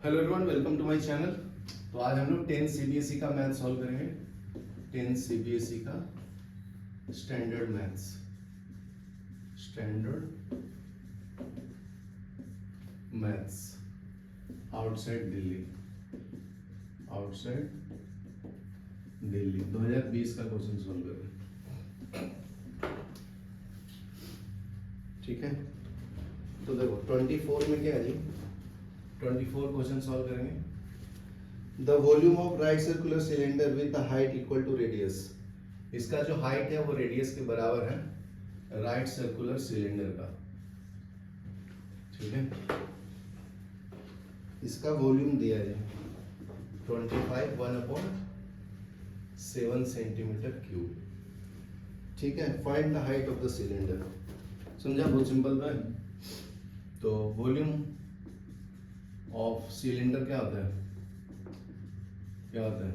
Hello everyone, welcome to my channel. तो आज हम लोग 10 सीबीएसई का मैथ सॉल्व करेंगे। 10 सीबीएसई का standard maths, standard maths outside Delhi, outside Delhi 2020 का क्वेश्चन सॉल्व करेंगे। ठीक है, तो देखो 24 में क्या है जी, 24 क्वेश्चन सॉल्व करेंगे। The volume of right circular cylinder with the height equal to radius. इसका जो हाइट है वो रेडियस के बराबर है राइट सर्कुलर सिलेंडर का। ठीक है, इसका वॉल्यूम दिया है 25 1/7 सेंटीमीटर क्यूब। ठीक है, find the height of the cylinder. समझा, बहुत सिंपल था। तो वॉल्यूम ऑफ सिलेंडर क्या होता है, क्या होता है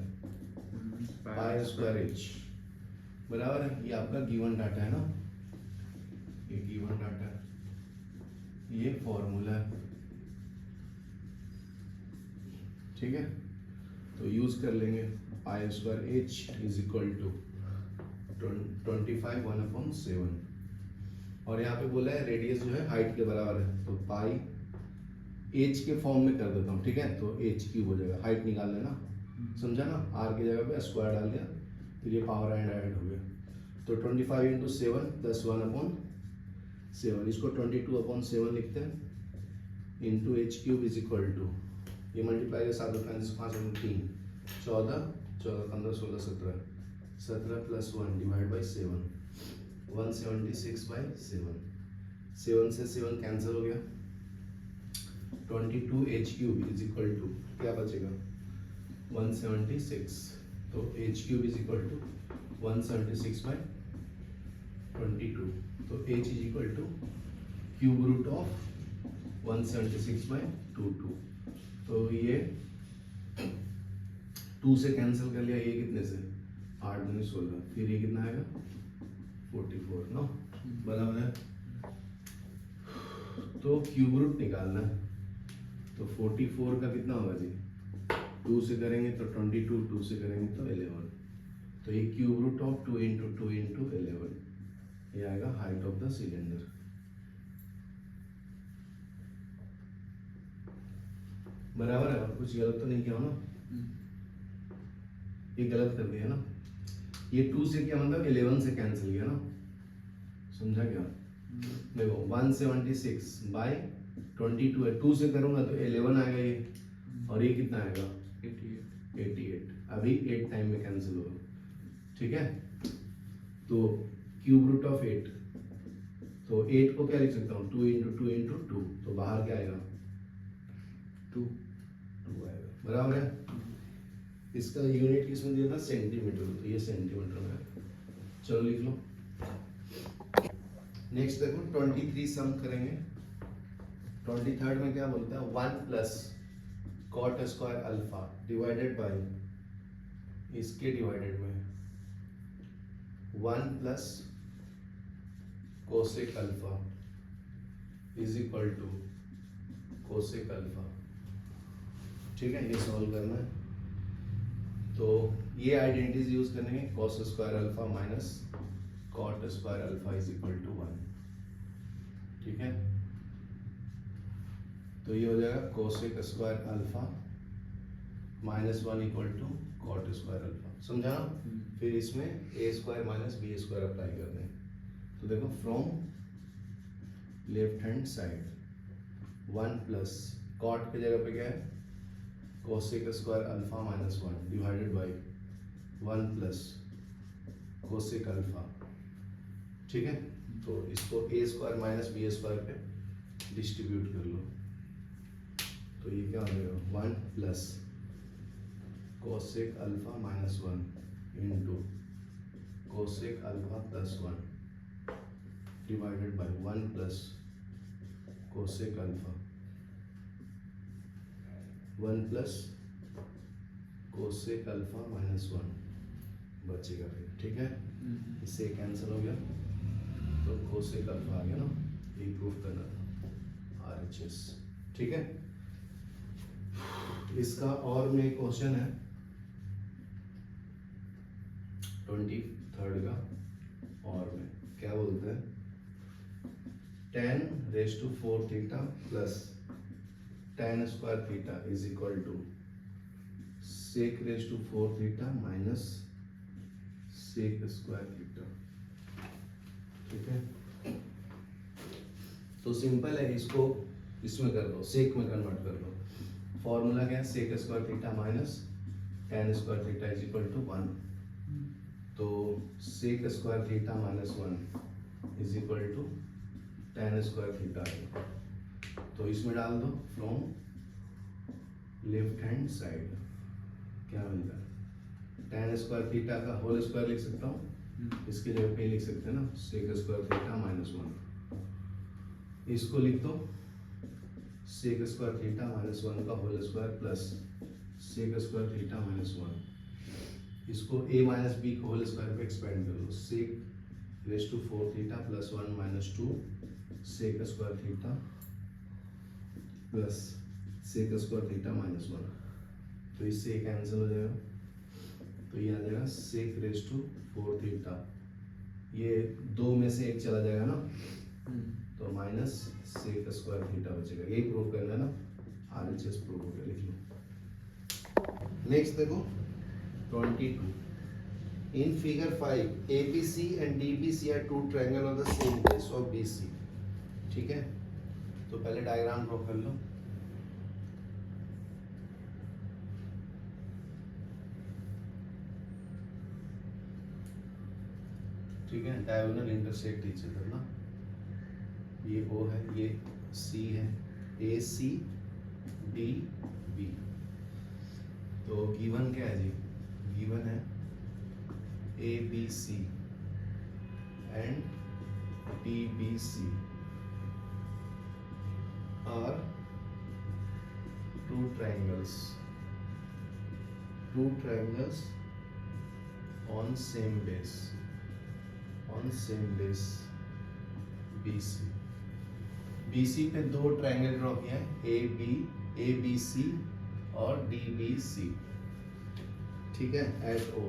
पाई स्क्वायर एच, बराबर है। ये आपका गिवन डाटा है ना, ये गिवन डाटा है, ये फॉर्मूला है। ठीक है, तो यूज कर लेंगे pi square H is equal to 25 1/7। और यहाँ पे बोला है रेडियस जो है हाइट के बराबर है, तो पाई एच के फॉर्म में कर देता हूँ। ठीक है, तो एच क्यूब हो जाएगा, हाइट निकाल लेना, समझा ना। आर की जगह पे स्क्वायर डाल दिया, फिर ये पावर एंड ऐड हो गया। तो 25 × 7 + 1/7, इसको 22/7 लिखते हैं, into H cube is equal to, ये मल्टीप्लाई है 7 × 5 × 3 14 14 15 16 17 17 + 1 डिवाइड बाई 7 176/7, 7 से 7 कैंसिल हो गया। 22 H cube is equal to क्या बचेगा 176, तो H cube is equal to 176/22, तो H is equal to cube root of 176/22। तो ये 2 से कैंसिल कर लिया, ये कितने से 8 दूनी 16, फिर ये कितना आएगा 44 ना, बराबर है। तो क्यूब रूट निकालना है, तो 44 का कितना होगा जी, 2 से करेंगे तो 22, 2 से करेंगे तो 11, तो ये क्यूब रूट ऑफ 2 × 2 × 11, ये आएगा हाइट ऑफ द सिलेंडर। बराबर है, और कुछ गलत तो नहीं किया ना, ये गलत कर दिया ना। ये 2 से क्या मतलब 11 से कैंसिल किया ना, समझा क्या। देखो 176/22 है, 2 से करूंगा तो 11 आएगा ये, और ये कितना आएगा 88। अभी 8 टाइम में कैंसिल होगा। ठीक है, तो क्यूब रूट ऑफ 8, तो 8 को क्या लिख सकता हूँ 2 × 2 × 2, तो बाहर क्या आएगा 2 आएगा, बराबर है। इसका यूनिट किसमें दिया था सेंटीमीटर, तो ये सेंटीमीटर में। चलो लिख लो। नेक्स्ट देखो 23 सम करेंगे। 23rd में क्या बोलता है 1 + cot square alpha divided by, इसके डिवाइडेड में 1 + cosec alpha is equal to cosec alpha. ठीक है, ये सॉल्व करना है। तो ये आइडेंटिटीज यूज करेंगे, cos square alpha minus cot square alpha is equal to 1। ठीक है, तो ये हो जाएगा cosec square alpha -1 = cot square alpha, समझा। फिर इसमें a² - b² अप्लाई कर दें। तो देखो from left hand side 1 + cot की जगह पे क्या है cosec square alpha -1 divided by 1 + cosec alpha. ठीक है, तो इसको a² - b² पे डिस्ट्रीब्यूट कर लो, तो ये क्या हो जाएगा 1 + cosec alpha -1 into cosec alpha +1 divided by 1 + cosec alpha 1 + cosec alpha -1 बचेगा फिर। ठीक है, इससे कैंसिल हो गया, तो कोसेक अल्फा आ गया ना, ये प्रूफ करना था RHS। ठीक है, इसका और में क्वेश्चन है 23rd का, और में क्या बोलते हैं, 10⁻⁴ theta plus tan square theta is equal to sec⁴ theta minus sec square theta. ठीक है, तो सिंपल है, इसको इसमें कर दो, सेक में कन्वर्ट कर दो। फॉर्मूला क्या है, sec square theta minus tan square theta is equal to 1। तो sec square theta minus 1 is equal to tan square theta है। तो इसमें डाल दो फ्रॉम लेफ्ट हैंड साइड, क्या मिलता है, tan स्क्वायर थीटा का होल स्क्वायर लिख सकता हूँ, इसके जगह पे लिख सकते हैं ना, सेक स्क्वायर थीटा माइनस 1। इसको लिख दो सेक स्क्वायर थीटा माइनस 1 का whole square plus sec square theta minus 1। इसको a माइनस बी को होल स्क्वायर पे एक्सपेंड कर लो, sec⁴ theta plus 1 minus 2 sec square theta plus sec square theta minus 1। तो इससे ये कैंसिल हो जाएगा, तो ये आ जाएगा sec⁴ थीटा, ये दो में से एक चला जाएगा ना, तो माइनस सेक स्क्वायर थीटा बचेगा। यही प्रूव करना है ना, RHS प्रूव हो गया, लिख लो। नेक्स्ट देखो 22, in figure 5 ABC and DBC are two triangle of the same base of BC। ठीक है, तो पहले डायग्राम ड्रॉ कर लो। ठीक है, डायगोनल इंटरसेक्ट ईच अदर ना, ये O है, ये C है, AC DB। तो गिवन क्या है जी, गिवन है ABC and DBC are two triangles on same base BC। BC पे दो ट्रायंगल ड्रॉ किया है, ABC और DBC। ठीक है, at O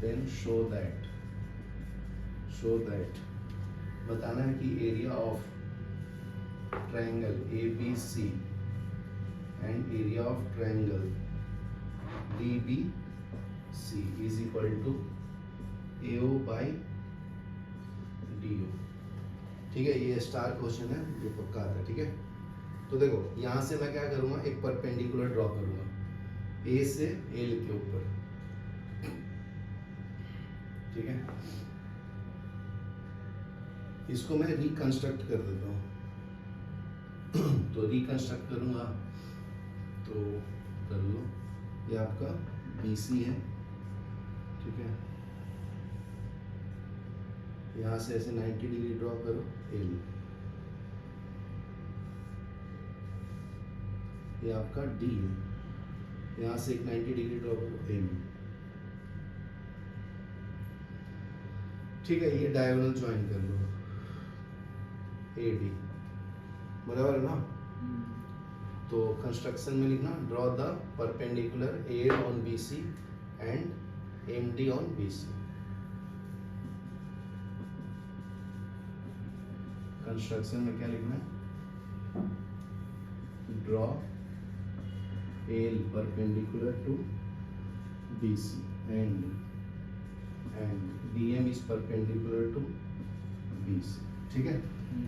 then show that बताना है कि area of triangle ABC and area of triangle DBC is equal to AO by DO। ठीक है, ये स्टार क्वेश्चन है, ये पक्का आता है। ठीक है, तो देखो यहाँ से मैं क्या करूँगा, एक परपेंडिकुलर ड्रॉ करूँगा A से L के ऊपर। ठीक है, इसको मैं रिकंस्ट्रक्ट कर देता हूँ। तो रिकंस्ट्रक्ट करूँगा तो कर लो, ये आपका BC है। ठीक है, यहाँ से ऐसे 90 डिग्री ड्रॉ करो L, ये आपका D है, यहाँ से एक 90 डिग्री ड्रॉ करो M। ठीक है, ये डायगोनल ज्वाइन कर लो AD, बराबर है ना। तो कंस्ट्रक्शन में लिखना, draw the perpendicular A on BC and MD on BC। Construction में क्या लिखना है, draw L perpendicular to BC and DM is perpendicular to BC। ठीक है,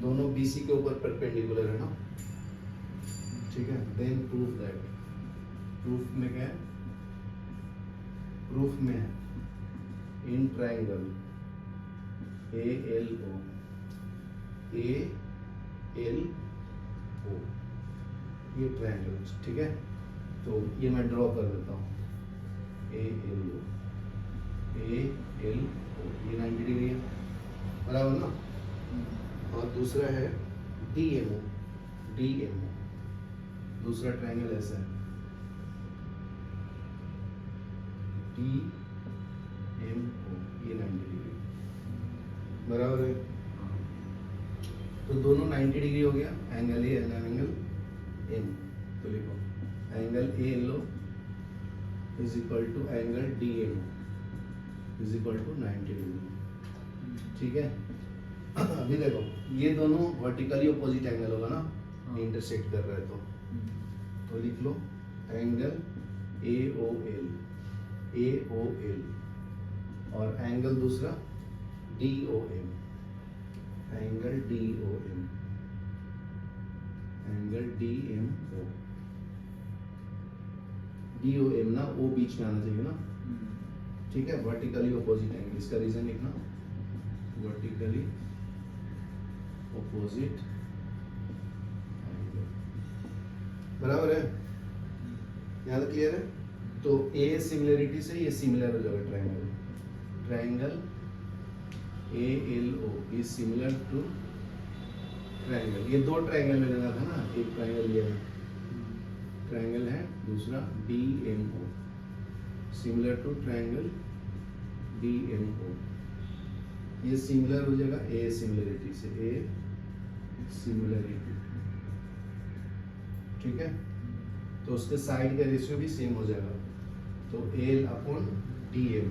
दोनों BC के ऊपर परपेंडिकुलर है ना। ठीक है, देन प्रूफ दैट, प्रूफ में क्या है, प्रूफ में है इन ट्रायंगल ALO ये ट्रायंगल। ठीक है, तो ये मैं ड्रॉ कर देता हूँ ALO, ये 90 डिग्री है, बराबर ना। और दूसरा है DMO, दूसरा ट्रायंगल ऐसा है DMO, ये 90 डिग्री, बराबर है। तो दोनों 90 डिग्री हो गया, angle A and angle M, तो लिखो एंगल ए लो is equal to angle D M is equal to 90 degree. ठीक है, अभी देखो ये दोनों वर्टिकली अपोजिट एंगल होगा ना, इंटरसेक्ट कर रहा है तो लिख लो एंगल ए ओ एल और एंगल दूसरा D O M, angle D O M, angle D M O, D O M ना ओ बीच में आना चाहिए ना। ठीक है, वर्टिकली अपोजिट एंगल, इसका रीजन लिखना वर्टिकली अपोजिट एंगल, बराबर है, यहाँ तक क्लियर है। तो ए सिमिलरिटी से ये सिमिलर हो जाएगा triangle, triangle A L O is similar to triangle, ये दो ट्रायंगल में लेना था ना, एक ट्रायंगल ये है, ट्रायंगल है, दूसरा D M O, similar to triangle D M O, ये सिमिलर हो जाएगा ए सिमिलरिटी से, ए सिमिलरिटी। ठीक है, तो उसके साइड का रेशियो भी सेम हो जाएगा, तो एल अपॉन डी एम,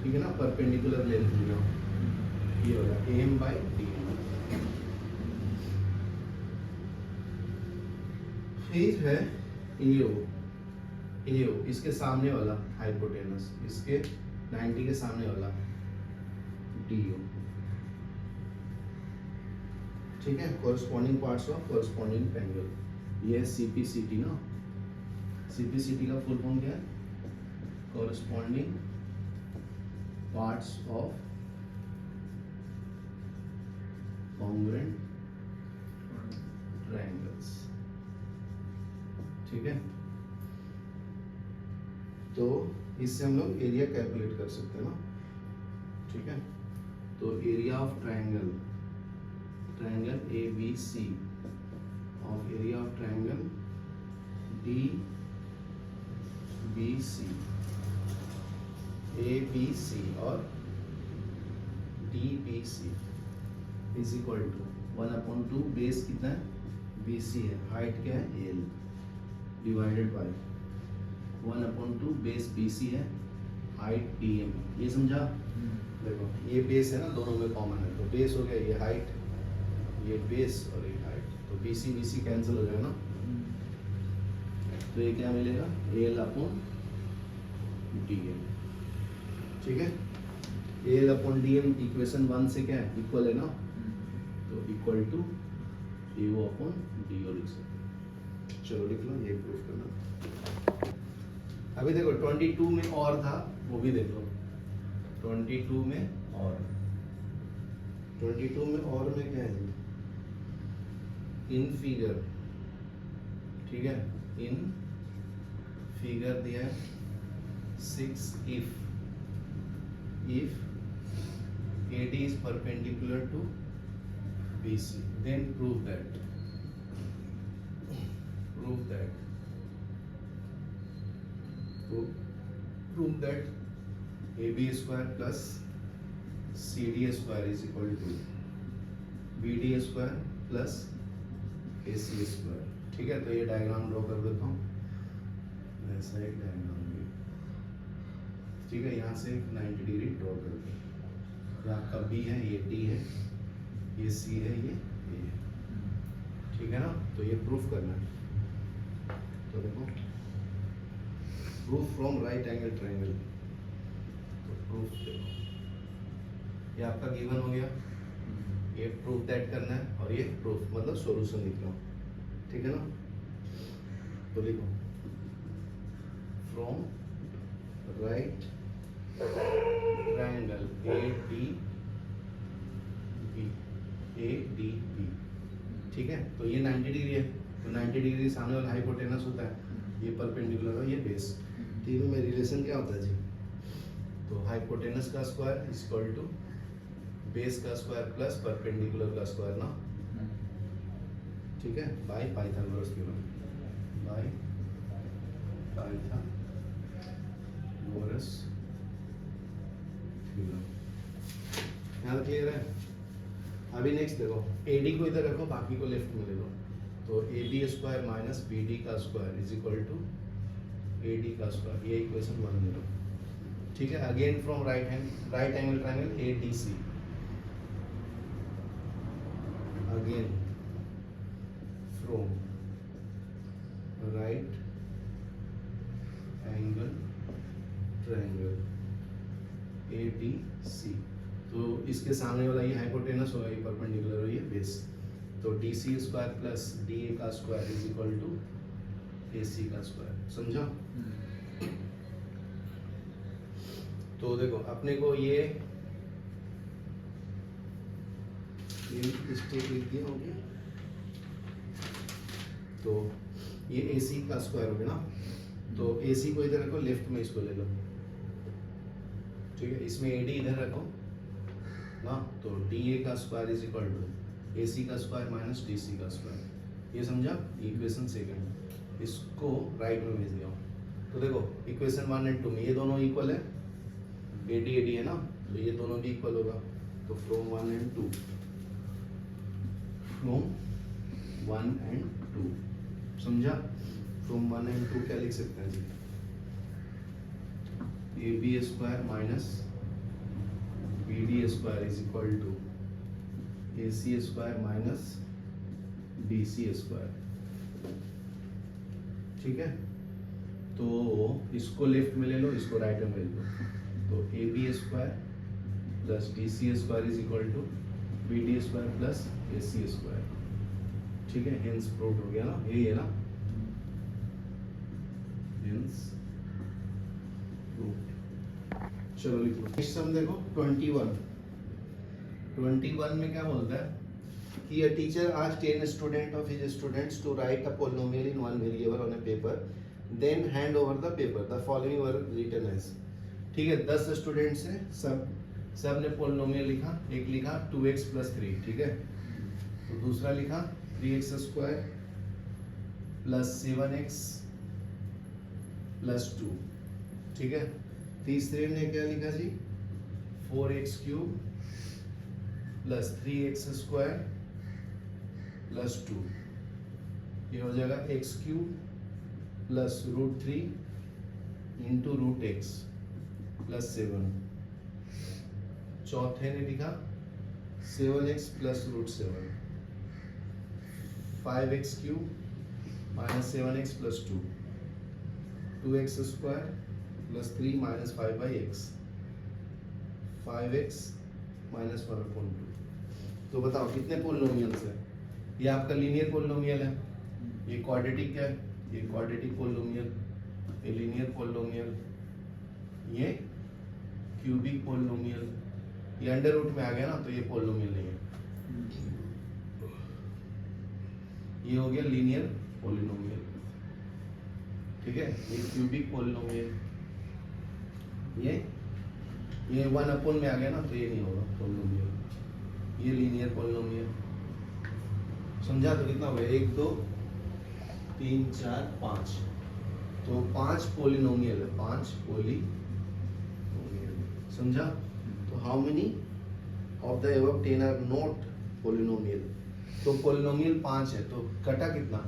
ठीक है ना, परपेंडिकुलर लेंथ लेना, ये होगा एम बाई डी एम। फिर है एओ, एओ इसके सामने वाला हाइपोटेनस, इसके 90 के सामने वाला डीओ। ठीक है, corresponding parts of corresponding angle, ये है सीपीसीटी ना, सीपीसीटी का फुल फॉर्म क्या है, corresponding parts of congruent triangles. ठीक है, तो इससे हम लोग एरिया कैलकुलेट कर सकते हैं ना। ठीक है, तो area of triangle, triangle A B C of area of triangle D B C, A B C और D B C is equal to 1/2, base कितना है बी सी है, हाइट क्या है L, divided by 1/2 base B C है, height D M. ये समझा? देखो ये बेस है ना, दोनों में कॉमन है, तो बेस हो गया ये हाइट, ये बेस और ये हाइट, तो बी सी कैंसिल हो जाएगा ना, तो ये क्या मिलेगा एल अपॉन डी एम। ठीक है, L upon D M equation 1 से क्या है इक्वल है ना, तो equal to AO upon D O लिख सकते। चलो लिख लो, ये प्रूफ करना। अभी देखो 22 में और था, वो भी देख लो, 22 में और, 22 में और में क्या है, इन फिगर, ठीक है, इन फिगर दिया है 6 if AD is perpendicular to BC, then prove that AB square plus CD square is equal to BD square plus AC square। ठीक है, तो ये डायग्राम ड्रॉ कर देता हूँ, ऐसा एक डायग्राम, ठीक है, यहाँ से 90 डिग्री ड्रॉ कर दो, ये आपका B है, ये D है, ये C है, ये A है। ठीक है ना, तो ये प्रूफ करना है, तो देखो proof from right angle triangle, तो प्रूफ देखो ये आपका गिवन हो गया, ये प्रूफ दैट करना है, और ये प्रूफ मतलब सॉल्यूशन लिख लो। ठीक है ना, तो लिखो फ्रॉम राइट ट्रायंगल ADB। ठीक है, तो ये 90 डिग्री है, तो 90 डिग्री सामने वाला हाइपोटेनस होता है, ये परपेंडिकुलर है, ये बेस। तीनों में रिलेशन क्या होता है जी, तो हाइपोटेनस का square is equal to base का स्क्वायर प्लस परपेंडिकुलर का स्क्वायर ना। ठीक है, by Pythagoras theorem, by Pythagoras theorem. यहाँ क्लियर है? अभी नेक्स्ट देखो, AD को इधर रखो, बाकी को लेफ्ट में ले लो, तो AB B square minus B D का square is equal to A D का स्क्वायर, ये इक्वेशन 1 ले लो, ठीक है। Again from right angle triangle A D C, again from right angle triangle A D C, तो इसके सामने वाला ये हाइपोटेनस होगा, ये परपेंडिकुलर हो, ये बेस, तो D C square plus D A का square is equal to A C का स्क्वायर, समझा। तो देखो अपने को ये स्टेप लिख दिया हो गया, तो ये ए सी का स्क्वायर हो गया ना, तो ए सी को इधर रखो, लेफ्ट में इसको ले लो, ठीक है। इसमें ए डी इधर रखो ना, तो डी ए का square is equal to A C का स्क्वायर माइनस डी सी का स्क्वायर, ये समझा, इक्वेशन सेकंड। इसको राइट में भेज दिया, तो देखो इक्वेशन 1 और 2 में ये दोनों इक्वल है, ए डी है ना, तो ये दोनों भी इक्वल होगा, तो फ्रॉम 1 और 2, फ्रॉम 1 और 2, समझा। फ्रॉम 1 और 2 क्या लिख सकते हैं जी, A B square minus B D square is equal to A C square minus B C square, ठीक है। तो इसको लेफ्ट में ले लो, इसको राइट में ले लो, तो A B square plus D C square is equal to B D square plus A C square, ठीक है। हेंस प्रूव्ड हो गया ना, यही है ना, हेंस प्रूव्ड। चलो लिखो नेक्स्ट सम देखो 21 में क्या बोलता है कि a teacher asked 10 student of his students to write a polynomial in one variable on a paper, then hand over the paper, the following were written as, ठीक है। 10 स्टूडेंट्स हैं, सब ने पोलिनोमियल लिखा, एक लिखा 2x + 3, ठीक है, तो दूसरा लिखा 3x² + 7x + 2, ठीक है। तीसरे ने क्या लिखा जी 4x³ + 3x² + 2, ये हो जाएगा x³ + √3 × √x + 7। चौथे ने लिखा 7x + √7, 5x³ - 7x + 2, 2x² + 3 - 5/x, 5x - 1/2। तो बताओ कितने पोलिनोमियल्स है, ये आपका लीनियर पोलिनोमियल है, ये क्वाड्रेटिक है, ये क्वाड्रेटिक पोलिनोमियल, ये लीनियर पोलिनोमियल, ये क्यूबिक पोलिनोमियल, ये अंडर रूट में आ गया ना, तो ये पोलिनोमियल नहीं है, ये हो गया लीनियर पोलिनोमियल, ठीक है। ये क्यूबिक पोलिनोमियल, ये 1/, में आ गया ना, तो ये नहीं होगा पोलिनोमियल, ये लीनियर पोलिनोमियल, समझा। तो कितना हो गया 1 2 3 4 5, तो 5 पोलिनोमियल है, 5 पोलिनोमियल, समझा। तो how many of the above 10 are not polynomial, तो पोलिनोमियल 5 है, तो कटा कितना,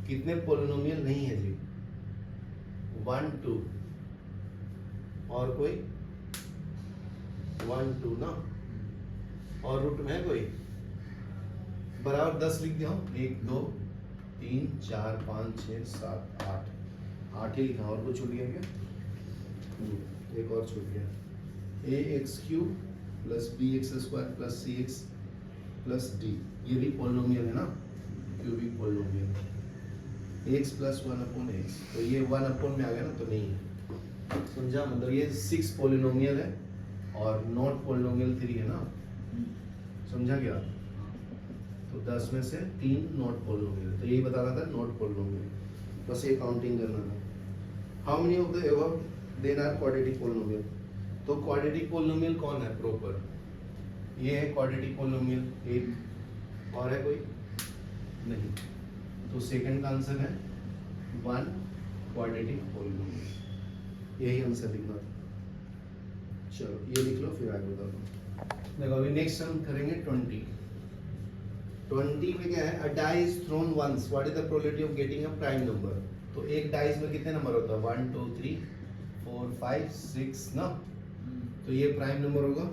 कितने पोलिनोमियल नहीं है जी 1 2, और कोई 1 2 ना, और रूट में है कोई, बराबर 10 लिख दिया, 1 2 3 4 5 6 7 8, 8 ही लिखा, और कुछ छूट गया क्या, एक और छूट गया, ax³ + bx² + cx + d, ये भी पोलिनोमियल है ना, क्यूबिक पोलिनोमियल, x + 1/x, तो ये 1/, में आ गया ना, तो नहीं है, समझा। मतलब ये 6 पोलिनोमियल है और नॉट पोलिनोमियल 3 है ना, समझा क्या। तो 10 में से 3 नॉट पोलिनोमियल, तो यही बताना था नॉट पोलिनोमियल, बस ये काउंटिंग करना था। How many of the above then are quadratic polynomial, तो क्वाड्रेटिक पोलिनोमियल कौन है प्रॉपर, ये है क्वाड्रेटिक पोलिनोमियल, एक और है कोई नहीं, तो सेकंड का आंसर है 1 क्वाड्रेटिक पोलिनोमियल, यही आंसर लिखना था। चलो ये लिख लो, फिर आगे बताओ। देखो अभी नेक्स्ट हम करेंगे 20। 20 में क्या है, a die is thrown once, what is the probability of getting a prime number. तो एक डाइस में कितने नंबर होता है, 1 2 3 4 5 6 ना, तो ये प्राइम नंबर होगा।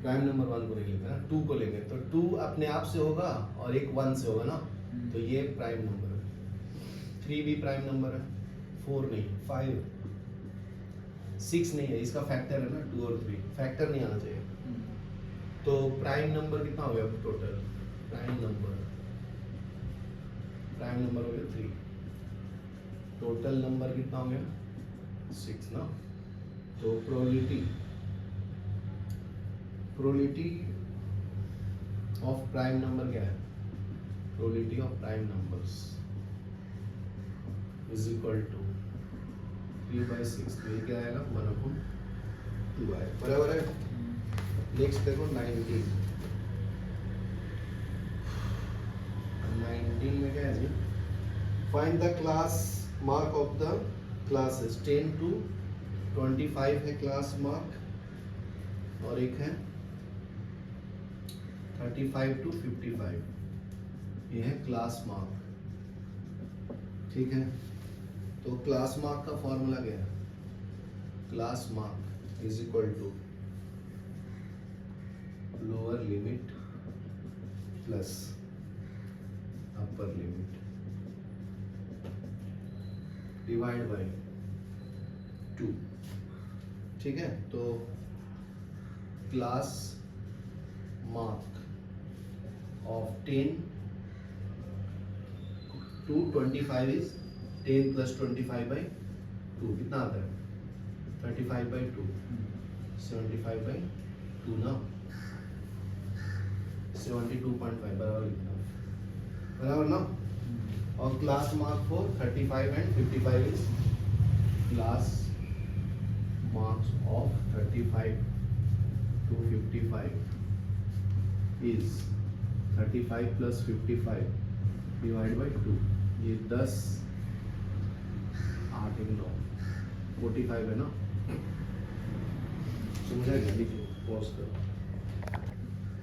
प्राइम नंबर 1 को नहीं लेंगे ना, 2 को लेंगे, तो 2 अपने आप से होगा और एक 1 से होगा ना, तो ये प्राइम नंबर है। 3 भी प्राइम नंबर है, 4 नहीं, 5 6 नहीं है, इसका फैक्टर है ना 2 और 3, फैक्टर नहीं आना चाहिए। तो प्राइम नंबर कितना हो गया टोटल, प्राइम नंबर हो गया 3, टोटल नंबर कितना हो गया 6 ना। तो प्रोबेबिलिटी ऑफ प्राइम नंबर क्या है, probability of prime numbers is equal to 3/6, तो ये क्या आएगा 1/2 आएगा, बराबर है। नेक्स्ट देखो 19 में क्या है जी, find the class mark of the classes. 10 to 25 है क्लास मार्क, और एक है 35 to 55, ये है क्लास मार्क, ठीक है। तो क्लास मार्क का फॉर्मूला क्या है, class mark is equal to lower limit plus upper limit divide by 2, ठीक है। तो class mark of 10 to 25 is 10 plus 25/2, कितना आता है 35/2, 75/2 ना, 72.5 बराबर ना। और class mark for 35 and 55 is class marks of 35 to 55 is 35 plus 55 divide by 2, ये 10 8 9 45 है ना, समझा गया, लिखो पॉज करो।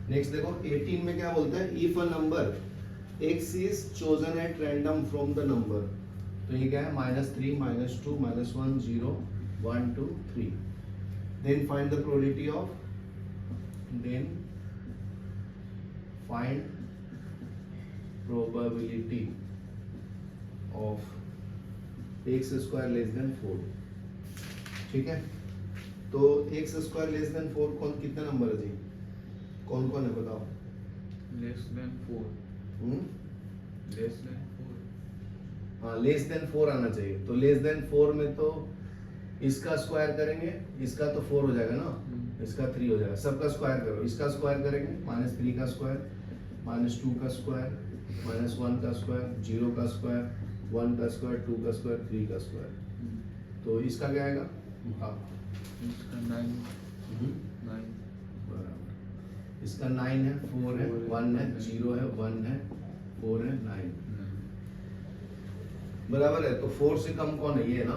नेक्स्ट देखो 18 में क्या बोलता है, if a number x is chosen at random from the number, तो ये क्या है -3 -2 -1 0 1 2 3, then find the probability of, then find probability of x square less than 4, ठीक है। तो x square less than 4 कौन कितना नंबर है जी, कौन कौन है बताओ, लेस देन 4, लेस देन 4, हाँ लेस देन 4 आना चाहिए। तो लेस देन 4 में तो इसका स्क्वायर करेंगे, इसका तो 4 हो जाएगा ना, इसका 3 हो जाएगा, सबका स्क्वायर करो, इसका स्क्वायर करेंगे -3 का स्क्वायर, -2 का स्क्वायर, -1 का स्क्वायर, 0 का स्क्वायर, 1 का स्क्वायर, 2 का स्क्वायर, 3 का स्क्वायर, तो इसका क्या आएगा, हाँ इसका 9 बराबर, इसका 9 है, 4 है, 1 है, 0 है, 1 है, 4 है, 9 बराबर है। तो 4 से कम कौन है, ये ना,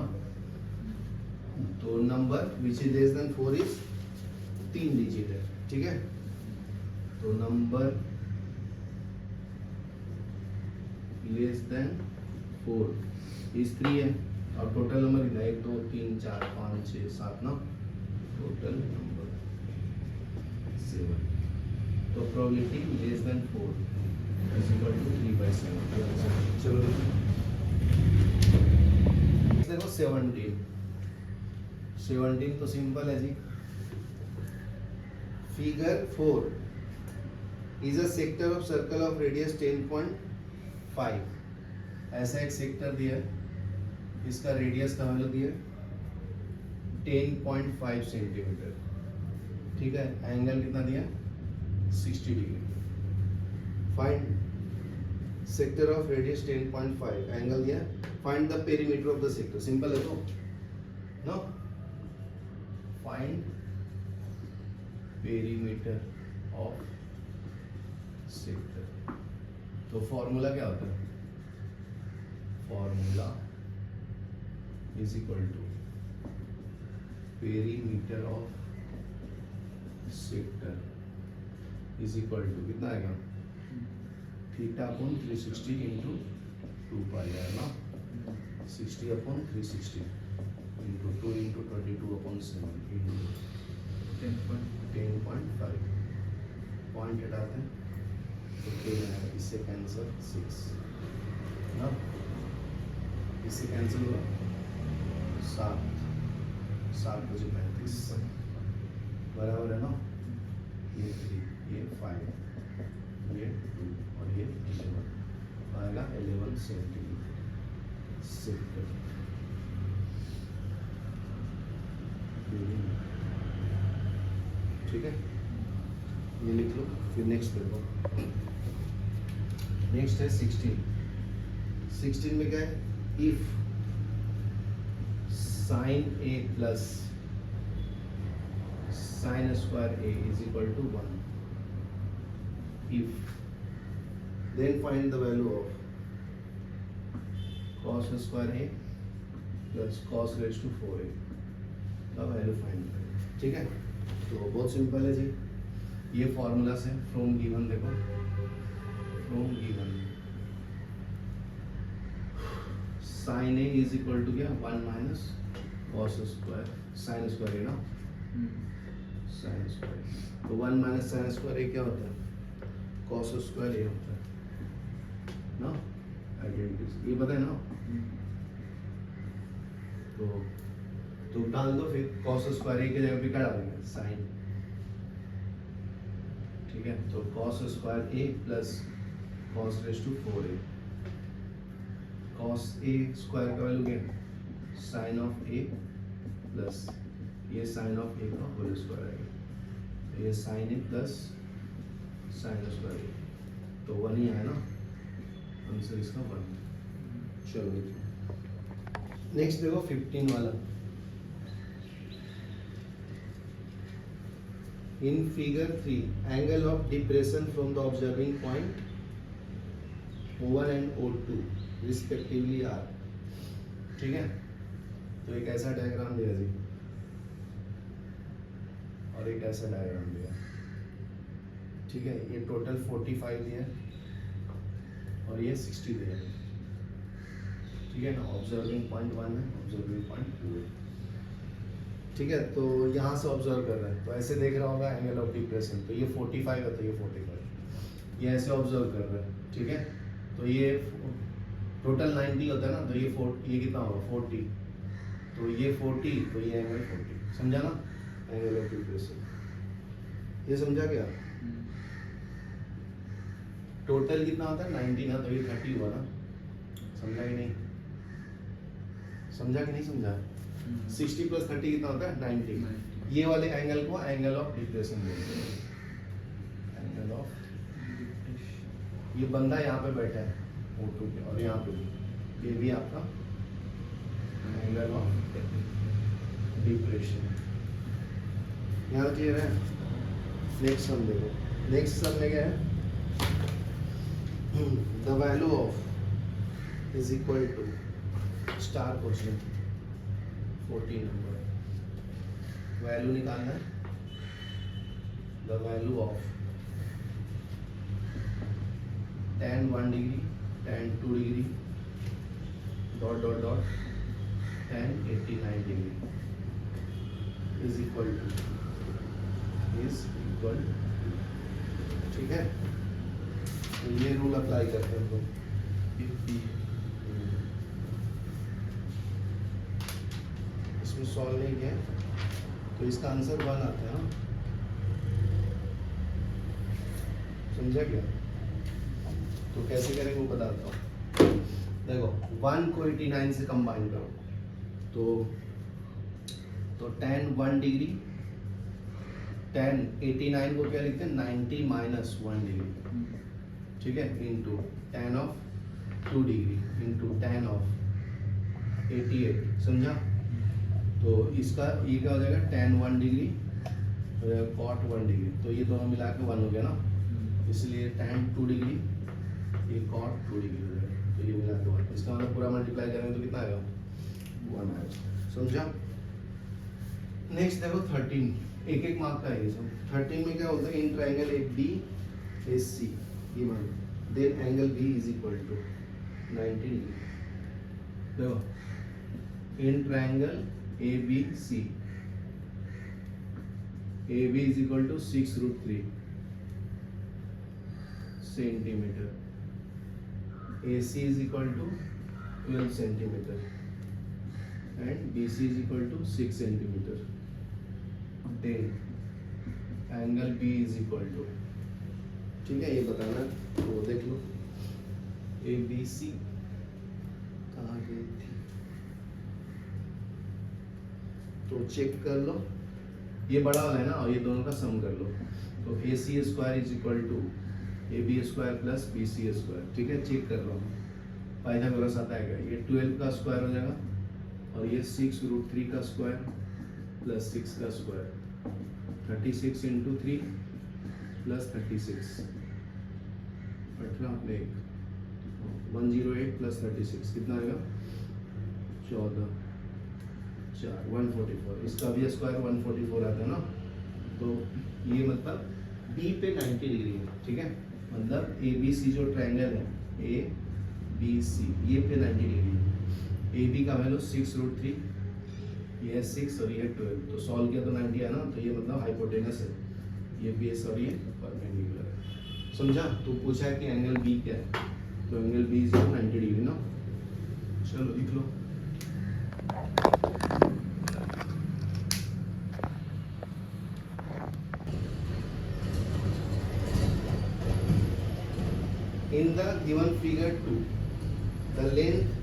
तो number which is less than 4 is 3 digit है, ठीक है। तो नंबर लेस देन 4 इज 3 है, और टोटल नंबर कितना 1 2 3 4 5 6 7 ना, टोटल नंबर 7, तो probability less than 4 is equal to 3/7। चलो देखो 17 तो सिंपल है जी, figure 4 is a sector of circle of radius 10.5, ऐसा एक सेक्टर दिया है, इसका रेडियस का वैल्यू दिया 10.5 सेंटीमीटर, ठीक है। एंगल कितना दिया 60 डिग्री। Find sector of radius 10.5, angle दिया, find the perimeter of the sector, simple है तो नो, फाइंड पेरीमीटर ऑफ सेक्टर। तो फॉर्मूला क्या होता है, formula is equal to perimeter of sector is equal to कितना आएगा थीटा अपॉन 360 इंटू 2 पाई है ना, 60 upon 360 into 2 into 22 upon 7 into 10.5 point हटाते हैं तो क्या आएगा, इससे कैंसर 6 ना, इससे कैंसिल हुआ 7 बजे 35 बराबर है ना, ये 3 ये 5 ये 2 और ये 11 आएगा 11 सेंटीमीटर। ठीक है, ये लिख लो। फिर नेक्स्ट देखो, नेक्स्ट है 16 में क्या है, if sine A plus sine square A is equal to 1, if then find the value of cos square a plus cos raised to 4a, the value find करें। ठीक है, तो बहुत सिंपल है जी, ये फॉर्मूला से फ्रॉम गिवन देखो, from given sine A is equal to क्या 1 minus cos square sine square है ना, साइन स्क्वायर, तो 1 माइनस साइन स्क्वायर ए क्या होता है, कॉस स्क्वायर ए होता है ना, आइडेंटिटी ये पता है ना, तो डाल दो, फिर कॉस स्क्वायर ए की जगह पे क्या डालेंगे, साइन। ठीक है, तो cos square A plus cos raise to 4a, cos A square का वैल्यू क्या, साइन ऑफ ए प्लस ये साइन ऑफ ए का होल स्क्वायर आएगा, तो ये sine A plus sine square A, तो 1 ही आया ना आंसर इसका 1। चलो नेक्स्ट देखो 15 वाला, in figure 3 angle of depression from the observing point O1 and O2 respectively are। ठीक है, तो एक ऐसा डायग्राम दिया जी और एक ऐसा डायग्राम दिया। ठीक है, ये टोटल 45 दिया और ये 60 दिया। ठीक है ना, ऑब्जर्विंग पॉइंट 1 है, ऑब्जर्विंग पॉइंट 2 है। ठीक है, तो यहाँ से ऑब्जर्व कर रहे हैं तो ऐसे देख रहा होगा एंगल ऑफ डिप्रेशन, तो ये 45 है तो ये 45, ये ऐसे ऑब्जर्व कर रहे हैं। ठीक है, तो ये टोटल 90 होता है ना, तो ये कितना होगा 40, तो ये 40 तो ये एंगल 40, समझा ना, एंगल ऑफ डिप्रेशन ये समझा क्या। टोटल कितना होता है 90 ना, तो ये 30 हुआ ना, समझा कि नहीं, समझा कि नहीं समझा। 60 प्लस 30 कितना होता है 90। ये वाले एंगल को एंगल ऑफ डिप्रेशन बोलते हैं, एंगल ऑफ, ये बंदा यहाँ पे बैठा है O2 पे और यहाँ पे भी, ये भी आपका एंगल ऑफ डिप्रेशन। यहाँ क्लियर है। नेक्स्ट सम देखो, नेक्स्ट सम में क्या है, the value of is equal to star question 14 number, value निकालना है, the value of tan 1 degree, tan 2 degree, dot dot dot tan 89 degree is equal to, ठीक है। तो ये रूल अप्लाई करते हैं हम लोग, इसमें सॉल्व नहीं किया तो इसका आंसर 1 आता है ना, समझा क्या। तो कैसे करेंगे वो बताता हूँ। देखो 1 को 89 से कंबाइन करो, तो tan 1 डिग्री, tan 89 को क्या लिखते हैं 90 माइनस 1 डिग्री, ठीक है, into tan of 2 degree into tan of 88, समझा। तो इसका ये क्या हो जाएगा tan 1 डिग्री cot 1 डिग्री, तो ये दोनों मिला के 1 हो गया ना, इसलिए tan 2 डिग्री ये cot 2 डिग्री हो जाएगा, तो ये मिला के 1, इसका मतलब पूरा मल्टीप्लाई करेंगे तो कितना आएगा 1 आएगा, समझा। नेक्स्ट देखो 13, एक एक मार्क का है ये सब। 13 में क्या होता है, इन ट्रायंगल एक डी एस सी, ये मान then angle B is equal to 90 डिग्री। देखो in triangle A B C, A B is equal to 6√3 centimetre, A C is equal to 12 centimetre and B C is equal to 6 centimetre. Then angle B is equal to, ठीक है ये बताना, तो देख लो ए B सी कहाँ गई थी, तो चेक कर लो, ये बड़ा वाला है ना, और ये दोनों का सम कर लो, तो A C square is equal to A B square plus B C square. ठीक है चेक कर लो, पाइथागोरस आता है क्या, ये 12 का स्क्वायर हो जाएगा और ये 6√3 का स्क्वायर प्लस 6 का स्क्वायर, 36 इंटू 3 प्लस 36, 18 में 108 प्लस 36 कितना आएगा 14, 4 144, इसका भी स्क्वायर 144 आता है ना, तो ये मतलब बी पे 90 डिग्री है। ठीक है मतलब ए बी सी जो ट्रायंगल है ए बी सी, ये पे 90 डिग्री है। ए बी का वैल्यू 6√3, ये है 6 और ये है 12, तो सॉल्व किया तो 90 है ना, तो ये मतलब हाइपोटेनस है, ये बेस और ये परपेंडिकुलर है। समझा? तो पूछा है कि एंगल बी क्या है, तो एंगल बी इज 90 डिग्री ना। चलो लिख लो, in the given figure 2 the length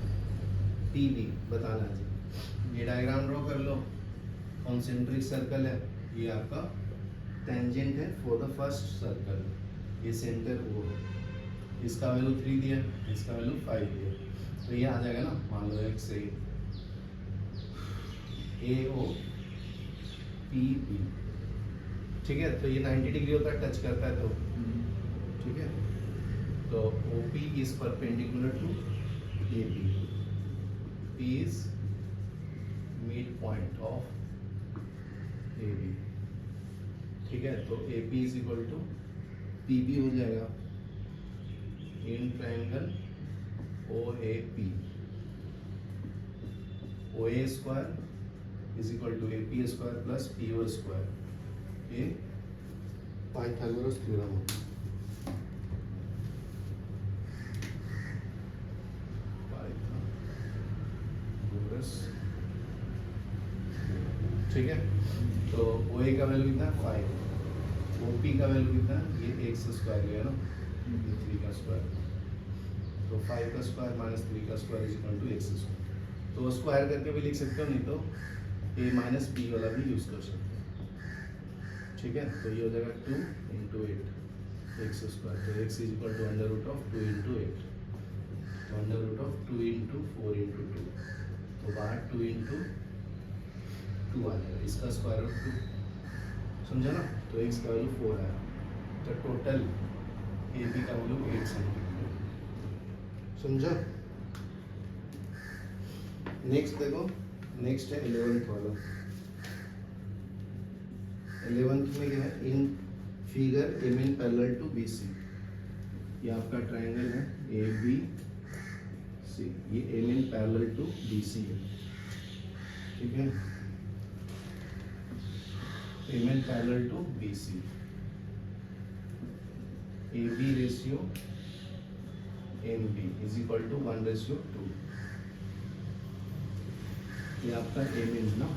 PB बताना है। ये डायग्राम ड्रॉ कर लो, कॉन्सेंट्रिक सर्कल है, ये आपका टेंजेंट है फॉर द फर्स्ट सर्कल, ये सेंटर O है, इसका वैल्यू 3 दिया, इसका वैल्यू 5 दिया, तो ये आ जाएगा ना, मान लो एक से AO PB। ठीक है तो ये 90 डिग्री होता है, टच करता है तो ठीक है, तो OP is perpendicular to AB, P is midpoint of AB। ठीक है तो AP is equal to PB हो जाएगा in triangle OAP, OA square is equal to AP square plus PO square, ये पाइथागोरस थ्योरम होता है। ठीक है तो OA का वैल्यू कितना 5, OP का वैल्यू कितना, ये x स्क्वायर गया ना, ये 3 का स्क्वायर, तो 5 का स्क्वायर माइनस 3 का square is equal to x square, तो स्क्वायर करके भी लिख सकते हो, नहीं तो a माइनस p वाला भी यूज कर सकते हो। ठीक है तो ये हो जाएगा 2 इंटू 8 x स्क्वायर, तो x is equal to under root of 2 into 8, तो under root of 2 into 4 into 2, तो बाहर 2 इंटू 2 आ जाएगा, इसका स्क्वायर रूट 2, समझा ना, तो x का वैल्यू 4 आया, तो टोटल AB का वैल्यू 8 सेंटीमीटर, समझा। नेक्स्ट देखो, नेक्स्ट है 11th वाला। 11th में क्या है, in figure MN parallel to BC, ये आपका ट्रायंगल है ABC, ये MN पैरेलल टू BC है। ठीक है MN parallel to BC, AB ratio MB is equal to 1:2, ये आपका MN ना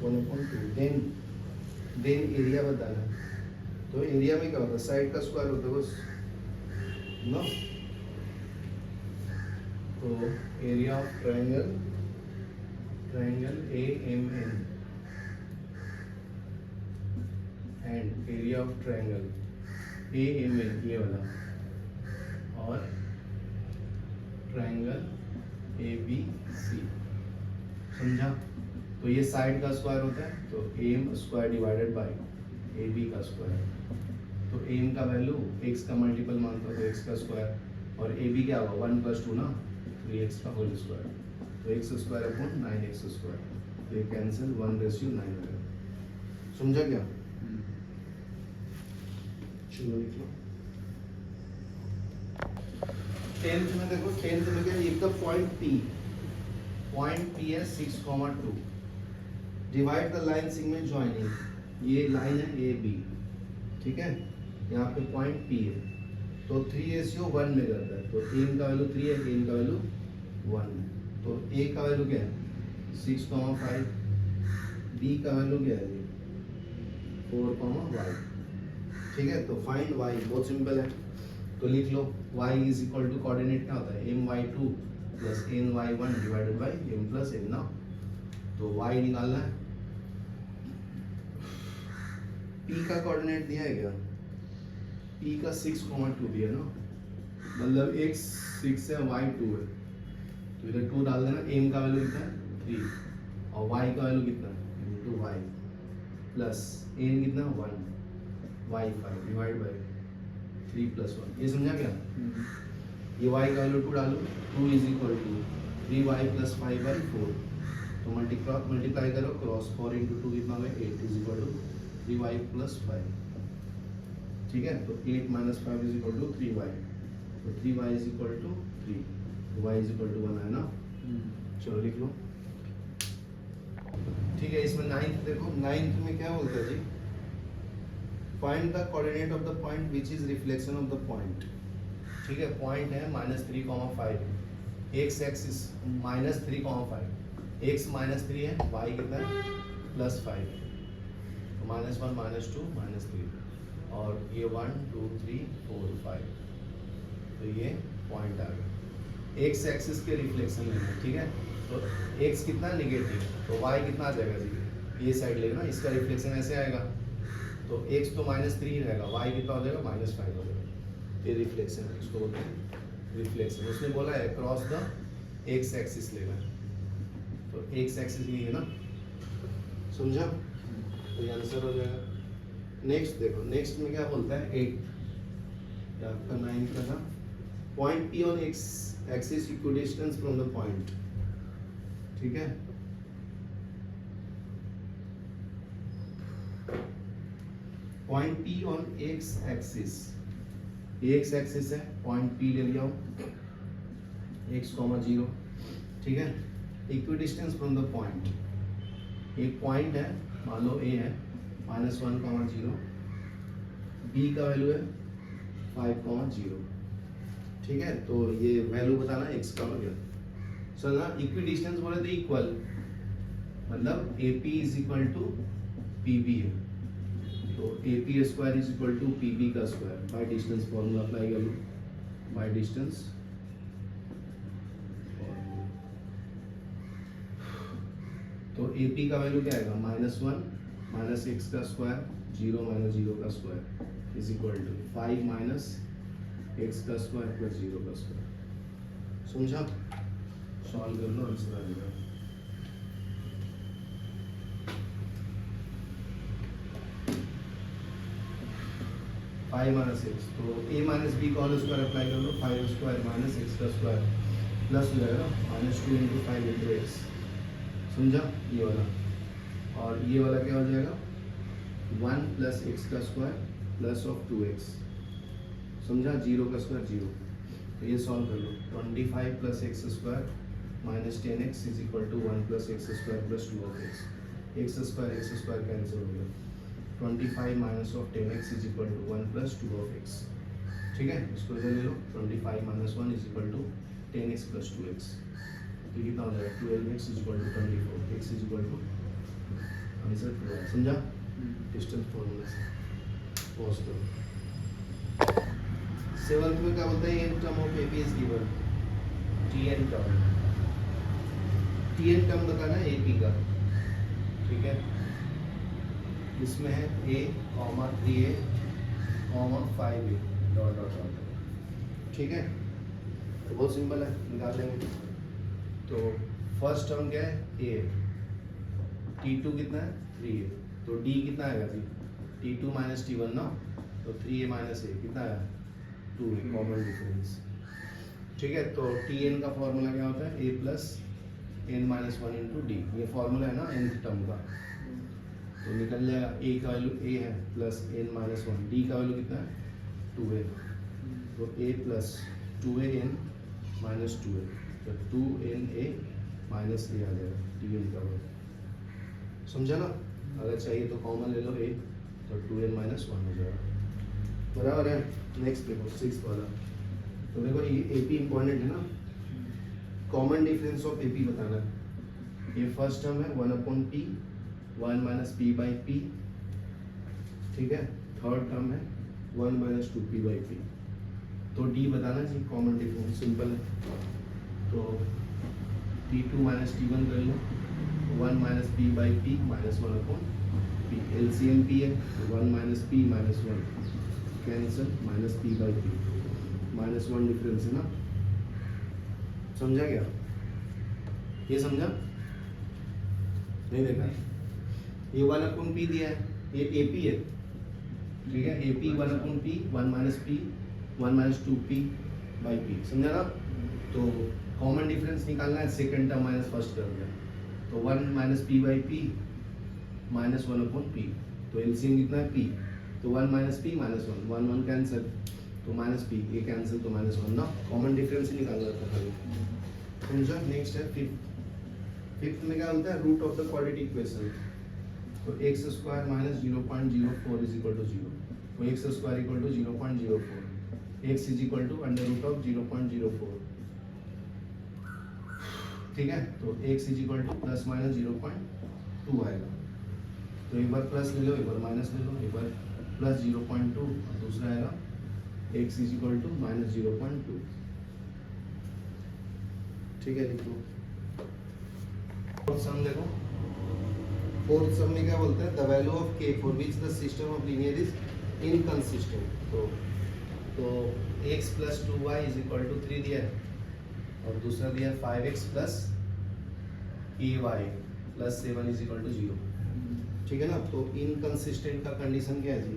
1/2, देन एरिया बताना है, तो एरिया में क्या होता है, साइड का स्क्वायर होता है बस ना, तो area of triangle AMN and area of triangle AMN ये वाला, और ट्रायंगल ABC, समझा। तो ये साइड का स्क्वायर होता है, तो AM square divided by AB का स्क्वायर, तो AM का वैल्यू x का मल्टीपल मानता है तो x का स्क्वायर, और AB क्या होगा 1 + 2 ना, 3x का होल स्क्वायर, तो x square upon 9x square, तो ये कैंसिल 1/9 हो गया, समझा क्या। चलो लिख लो। 10th में देखो, 10th में क्या, एक पॉइंट P है 6,2, divide the line segment joining, ये लाइन है ए बी, ठीक है, यहाँ पे पॉइंट P है, तो 3:1 में करता है, तो एन का वैल्यू 3 है, एन का वैल्यू 1 है, तो ए का वैल्यू क्या है 6,5, बी का वैल्यू क्या है 4,y, ठीक है। तो फाइंड y, बहुत सिंपल है, तो लिख लो y is equal to, coordinate क्या होता है my2 plus ny1 divided by m plus n ना, तो y निकालना है। p का कोऑर्डिनेट दिया है क्या, p का 6,2 दिया ना, मतलब x 6 है y 2 है, तो इधर 2 डाल देना, m का वैल्यू कितना है 3 और y का वैल्यू कितना है 2y प्लस n कितना 1 y 5 डिवाइड बाय 3 प्लस 1, ये समझा क्या, ये y का वैल्यू 2 डालो, 2 is equal to 3y plus 5/4, तो मल्टीप्लाई करो, क्रॉस 4 इंटू 2 कितना होगा 8 is equal to 3y plus 5, ठीक है, तो 8 minus 5 is equal to 3y, तो 3y is equal to 3, y is equal to 1 है ना, चलो लिख लो, ठीक है। इसमें 9th देखो, 9th में क्या बोलता है जी, find the coordinate of the point which is reflection of the point, ठीक है, पॉइंट है -3,5, x एक्सिस -3,5, x -3 है, y कितना है +5, तो -1 -2 -3, और ये 1 2 3 4 5, तो ये पॉइंट आ गया, x एक्सिस के रिफ्लेक्शन लेना, ठीक है, तो x कितना नेगेटिव, तो y कितना आ जाएगा जी, ये साइड लेगा ना, इसका रिफ्लेक्शन ऐसे आएगा, तो x तो -3 रहेगा, y कितना हो जाएगा -5 हो जाएगा, ये रिफ्लेक्शन है, इसको बोलते हैं रिफ्लेक्शन। उसने बोला है क्रॉस द x एक्सिस लेना, तो x एक्सिस ये है ना, समझा, तो ये आंसर हो जाएगा। नेक्स्ट देखो, नेक्स्ट में क्या बोलता है 8, आपका 9 का था, point P on x axis equidistance from the point, ठीक है, point P on x axis, x axis है, पॉइंट P ले लिया हूं x, 0, ठीक है, इक्विडिस्टेंस फ्रॉम द पॉइंट, एक पॉइंट है, मान लो A है, -1, 0, B का वैल्यू है 5, 0, ठीक है, तो ये वैल्यू बताना x का हो गया, चलना इक्विडिस्टेंस बोले तो इक्वल, मतलब AP is equal to PB है, तो AP square is equal to PB का square, by distance formula apply कर लो, बाय डिस्टेंस, तो AP का वैल्यू क्या आएगा -1 माइनस x का स्क्वायर 0 माइनस 0 का square is equal to 5 minus x का स्क्वायर प्लस 0 का स्क्वायर, समझा, सॉल्व कर लो, आंसर आ जाएगा। -5 तो a माइनस b का होल स्क्वायर अप्लाई कर लो, 5 स्क्वायर माइनस x का स्क्वायर प्लस हो जाएगा -2 इंटू 5 इंटू x, समझा, ये वाला, और ये वाला क्या हो जाएगा 1 प्लस x का स्क्वायर प्लस ऑफ 2x, समझा, 0 का स्क्वायर 0, तो ये सॉल्व कर लो, 25 plus x square minus 10x is equal to 1 plus x square plus 2 of x, x square cancel हो गया, 25 minus of 10x is equal to 1 plus 2 of x, ठीक है, इसको इधर ले लो, 25 minus 1 is equal to 10x plus 2x, तो कितना हो जाएगा 12x is equal to 24, x is equal to answer 12, समझा, डिस्टेंस फॉर्मूला से पहुंच दो। 7th में क्या बोलता है, n term of AP is given, Tn term बताना है AP का, ठीक है, इसमें है a, 3a, 5a, dot dot dot, ठीक है, तो बहुत सिंपल है, निकाल लेंगे। तो फर्स्ट टर्म क्या है a, T2 कितना है 3a, तो D कितना आएगा जी, T2 माइनस T1 ना, तो 3a माइनस a कितना आया 2a, कॉमन डिफरेंस, ठीक है, तो Tn का फॉर्मूला क्या होता है a plus n minus 1 into D, ये फॉर्मूला है ना nth टर्म का, तो निकल जाएगा a का वैल्यू a है प्लस n माइनस 1, d का वैल्यू कितना है 2a, तो a plus 2an minus 2a, तो 2na माइनस a आ जाएगा tn का वर्ग। समझा ना? अगर चाहिए तो कॉमन ले लो a, तो 2n माइनस 1 हो जाएगा। बराबर है? नेक्स्ट देखो 6 वाला, तो देखो ये AP इंपॉर्टेंट है ना, कॉमन डिफरेंस ऑफ AP बताना है। ये फर्स्ट टर्म है 1/p, 1 minus p by p, ठीक है। थर्ड टर्म है 1 माइनस 2p बाई p, तो d बताना जी, कॉमन डिफरेंस सिंपल है। तो t2 माइनस t1 कर लो, 1 minus p by p minus 1/p, LCM p है, 1 minus p minus 1 cancel, minus p by p, minus 1 difference है ना। समझा क्या? ये समझा? नहीं देखा? ये 1/p दिया है, ये AP है, ठीक है। AP 1/p, 1 minus p, 1 minus 2p by p, समझा ना? तो कॉमन डिफरेंस निकालना है, second term minus first term है, तो 1 minus p by p minus 1/p, तो एलसीएम कितना है p, तो 1 माइनस p माइनस 1, 1 1 कैंसिल, तो माइनस p, ये कैंसिल, तो माइनस 1 ना, कॉमन डिफरेंस ही निकालना था खाली। समझा? नेक्स्ट है फिफ्थ में क्या होता है, root of the quadratic equation, तो x square minus 0.04 is equal to 0, तो x square equal to 0.04, x is equal to under root of 0.04, ठीक है। तो x is equal to plus minus 0.2 आएगा, तो एक बार प्लस ले लो, एक बार माइनस ले लो, एक बार प्लस 0.2 और दूसरा आएगा x is equal to minus 0.2, ठीक है। लिखो फोर्थ सम, देखो फोर्थ सम में क्या बोलते हैं, the value of k for which the system of linear is inconsistent, तो x plus 2y is equal to 3 दिया है, और दूसरा दिया 5x plus ay plus 7 is equal to 0, ठीक है ना। तो इनकंसिस्टेंट का कंडीशन क्या है जी,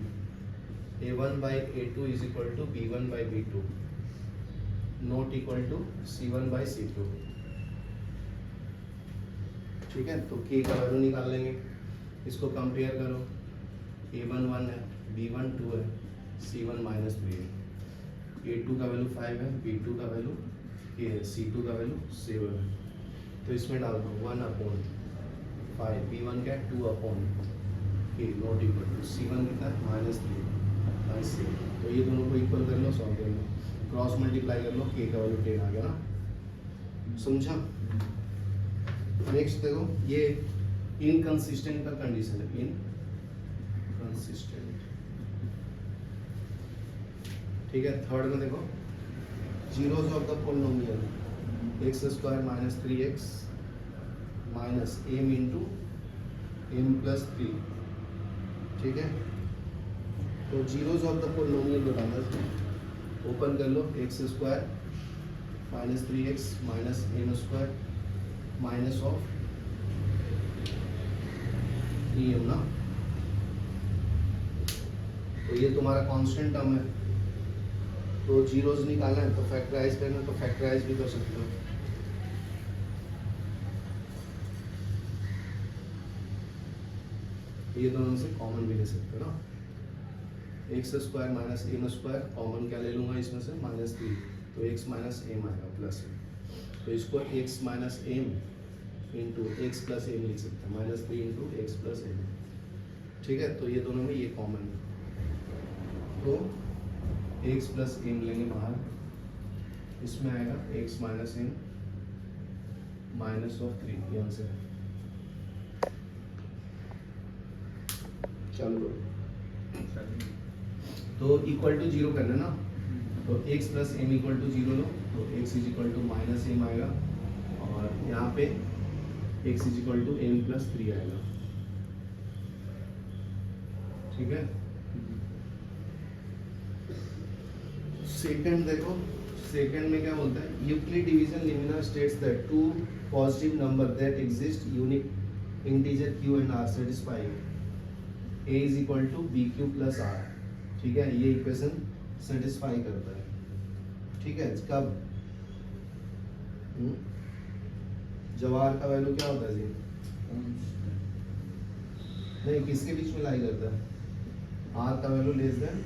a1 by a2 is equal to b1 by b2 not equal to c1 by c2, ठीक है। तो k का वैल्यू निकाल लेंगे, इसको कंपेयर करो, a1 1 है, b1 2 है, c1 माइनस 3 है, a2 का वैल्यू 5 है, b2 का वैल्यू k है, c2 का वैल्यू 7 है, तो इसमें डाल दो 1/5, b1 क्या है 2/k not equal to c1 कितना है -3 माइनस 7, तो ये दोनों को इक्वल कर लो, सॉल्व कर लो, क्रॉस मल्टीप्लाई कर लो, k का वैल्यू 10 आ गया ना। समझा? नेक्स्ट देखो, ये इनकंसिस्टेंट का कंडीशन है, इनकंसिस्टेंट, ठीक है। थर्ड में देखो, zeros of the polynomial x square minus 3x minus m into m plus 3, ठीक है। तो जीरोस ऑफ द पॉलिनोमियल बताना है, ओपन कर लो, x square minus 3x minus m square minus of em ना, तो ये तुम्हारा कांस्टेंट टर्म है, तो जीरोस निकालना है, तो फैक्टराइज करना, तो फैक्टराइज भी कर सकते हो, ये दोनों से कॉमन भी ले सकते हो ना। X square minus M square common क्या ले लूँगा इसमें से, -3, तो एक्स माइनस एम आएगा प्लस, तो इसको x minus M into x plus M लिख सकते हैं, -3 इंटू एक्स प्लस एम, ठीक है। तो ये दोनों में ये कॉमन है, तो एक्स प्लस एम लेंगे बाहर, इसमें आएगा x minus M minus of 3, यहाँ से चलो, तो इक्वल टू 0 करना ना, तो x plus M equal to 0 लो, तो x is equal to minus M आएगा, और यहाँ पे x is equal to M plus 3 आएगा, ठीक है। सेकंड देखो, सेकंड में क्या बोलता है, Euclid division lemma states that two positive number that exist unique integer q and r satisfy a is equal to bq plus r, ठीक है। ये इक्वेशन सेटिस्फाई करता है, ठीक है। कब जब r का वैल्यू क्या होता है जी, नहीं किसके बीच में लाई करता है, r का वैल्यू लेस देन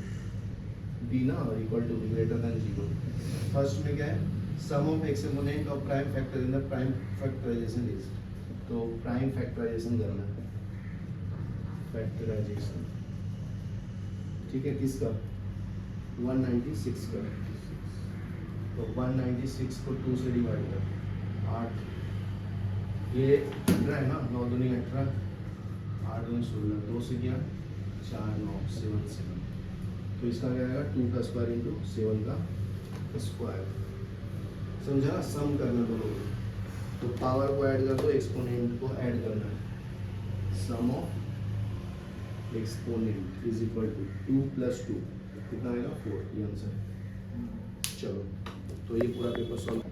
बी ना equal to greater than 0। First में क्या है, sum of exponent of prime factor in the prime factorization is, तो प्राइम फैक्टराइजेशन करना है, फैक्टराइजेशन, ठीक है, किसका 196 का, तो 196 को 2 से डिवाइड कर, 8, ये 18 है ना, 9 दूनी 18, 8 दूनी 16, 2 से क्या 4 9 7 7, तो इसका क्या आएगा 2 का स्क्वायर इंटू 7 का स्क्वायर, समझा ना, सम करना दोनों को, तो पावर को ऐड कर दो, एक्सपोनेंट को ऐड करना है, sum of exponent is equal to 2 + 2 कितना आएगा 4, ये आंसर। चलो तो ये पूरा पेपर सॉल्व।